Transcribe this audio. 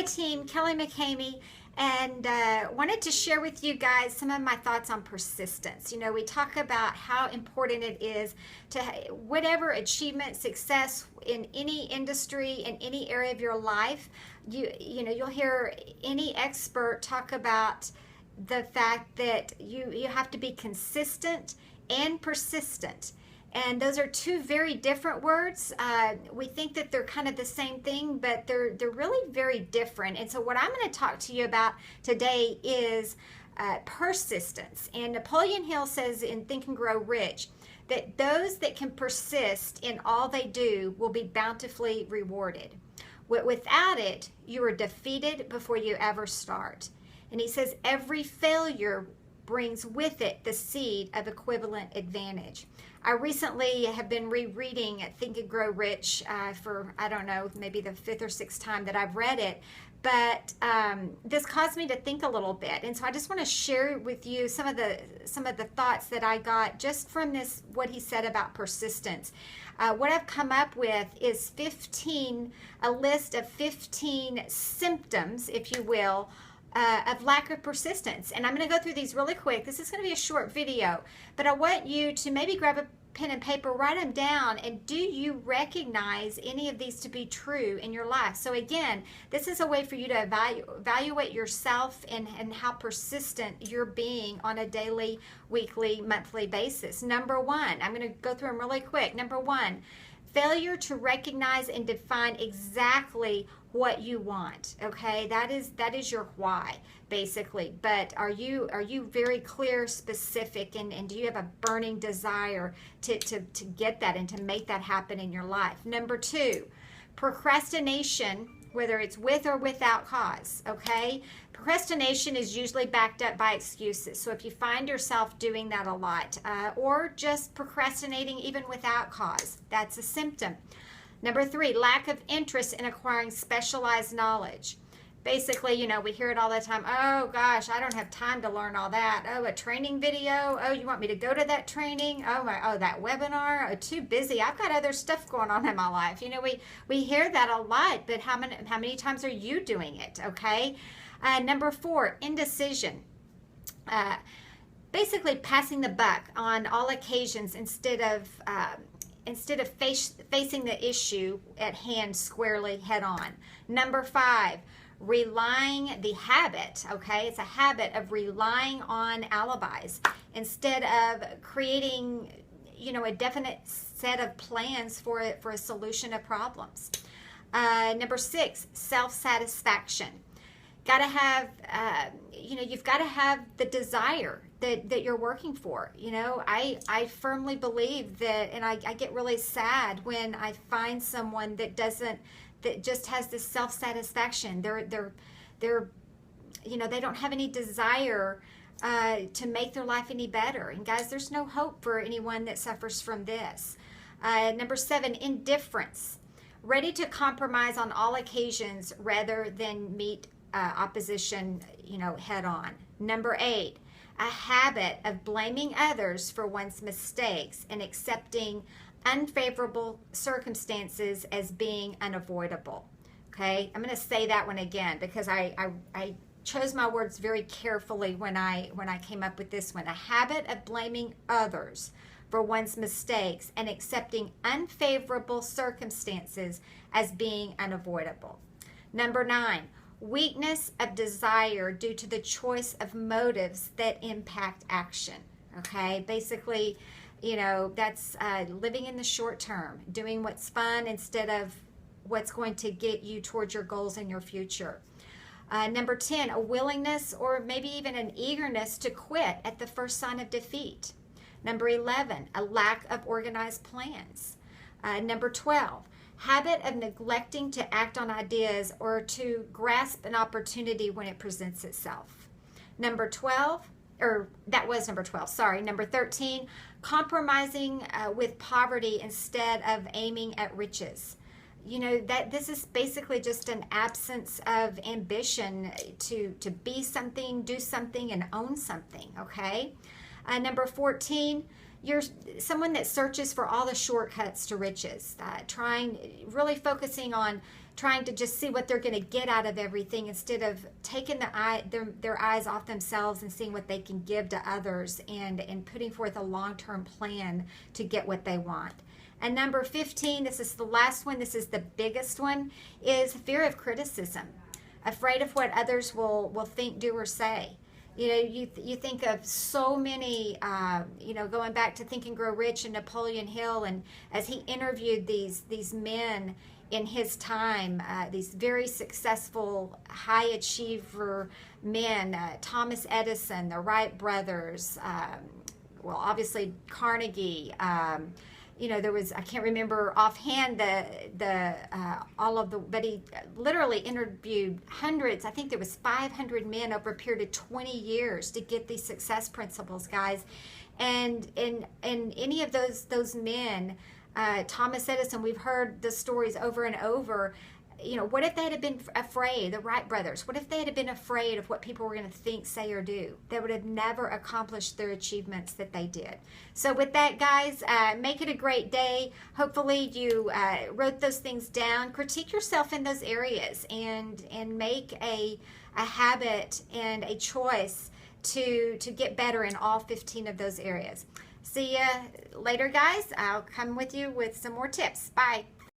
team, Kelly McCamey, and wanted to share with you guys some of my thoughts on persistence. You know, we talk about how important it is to whatever achievement, success in any industry, in any area of your life. You'll hear any expert talk about the fact that you have to be consistent and persistent. And those are two very different words. We think that they're kind of the same thing, but they're really very different. And so what I'm going to talk to you about today is persistence. And Napoleon Hill says in Think and Grow Rich that those that can persist in all they do will be bountifully rewarded. Without it, you are defeated before you ever start. And he says every failure brings with it the seed of equivalent advantage. I recently have been rereading Think and Grow Rich for, I don't know, maybe the fifth or sixth time that I've read it, but this caused me to think a little bit. And so I just want to share with you some of the thoughts that I got just from this, what he said about persistence. What I've come up with is a list of 15 symptoms, if you will, of lack of persistence. And I'm going to go through these really quick. This is going to be a short video, but I want you to maybe grab a pen and paper, write them down, and do you recognize any of these to be true in your life? So again, this is a way for you to evaluate yourself and how persistent you're being on a daily, weekly, monthly basis. Number one, I'm going to go through them really quick. Number one, failure to recognize and define exactly what you want. Okay, that is your why, basically. But are you very clear, specific, and do you have a burning desire to get that and to make that happen in your life? Number two, procrastination, whether it's with or without cause. Okay, procrastination is usually backed up by excuses. So if you find yourself doing that a lot, or just procrastinating even without cause, that's a symptom. Number three, lack of interest in acquiring specialized knowledge. Basically, you know, we hear it all the time. Oh gosh, I don't have time to learn all that. Oh, a training video. Oh, you want me to go to that training? Oh, that webinar. Oh, too busy. I've got other stuff going on in my life. You know, we hear that a lot, but how many times are you doing it? Okay. Number four, indecision. Basically passing the buck on all occasions instead of facing the issue at hand squarely head on. Number five, the habit, okay? It's a habit of relying on alibis instead of creating, you know, a definite set of plans for a solution of problems. Number six, self-satisfaction. Got to have, you've got to have the desire that you're working for. You know, I firmly believe that, and I get really sad when I find someone that just has this self-satisfaction. They're they don't have any desire to make their life any better. And guys, there's no hope for anyone that suffers from this. Number seven, indifference. Ready to compromise on all occasions rather than meet opposition, head on. Number eight, a habit of blaming others for one's mistakes and accepting unfavorable circumstances as being unavoidable. Okay, I'm going to say that one again because I chose my words very carefully when I came up with this one. A habit of blaming others for one's mistakes and accepting unfavorable circumstances as being unavoidable. Number nine, weakness of desire due to the choice of motives that impact action. Okay, basically, that's living in the short term, doing what's fun instead of what's going to get you towards your goals in your future. Number 10, a willingness or maybe even an eagerness to quit at the first sign of defeat. Number 11, a lack of organized plans. Number 12, habit of neglecting to act on ideas or to grasp an opportunity when it presents itself. Number 13, compromising with poverty instead of aiming at riches. That this is basically just an absence of ambition to be something, do something, and own something, okay? Number 14, you're someone that searches for all the shortcuts to riches, really focusing on trying to just see what they're going to get out of everything instead of taking their eyes off themselves and seeing what they can give to others, and putting forth a long-term plan to get what they want. And number 15, this is the last one, this is the biggest one, is fear of criticism. Afraid of what others will think, do, or say. You know, you think of so many, going back to Think and Grow Rich and Napoleon Hill, and as he interviewed these men in his time, these very successful, high achiever men, Thomas Edison, the Wright brothers, obviously Carnegie, there was, I can't remember offhand but he literally interviewed hundreds. I think there was 500 men over a period of 20 years to get these success principles, guys. And any of those men, Thomas Edison, we've heard the stories over and over. What if they had been afraid, the Wright brothers, what if they had been afraid of what people were going to think, say, or do? They would have never accomplished their achievements that they did. So with that, guys, make it a great day. Hopefully you wrote those things down. Critique yourself in those areas and make a habit and a choice to get better in all 15 of those areas. See ya later, guys. I'll come with you with some more tips. Bye.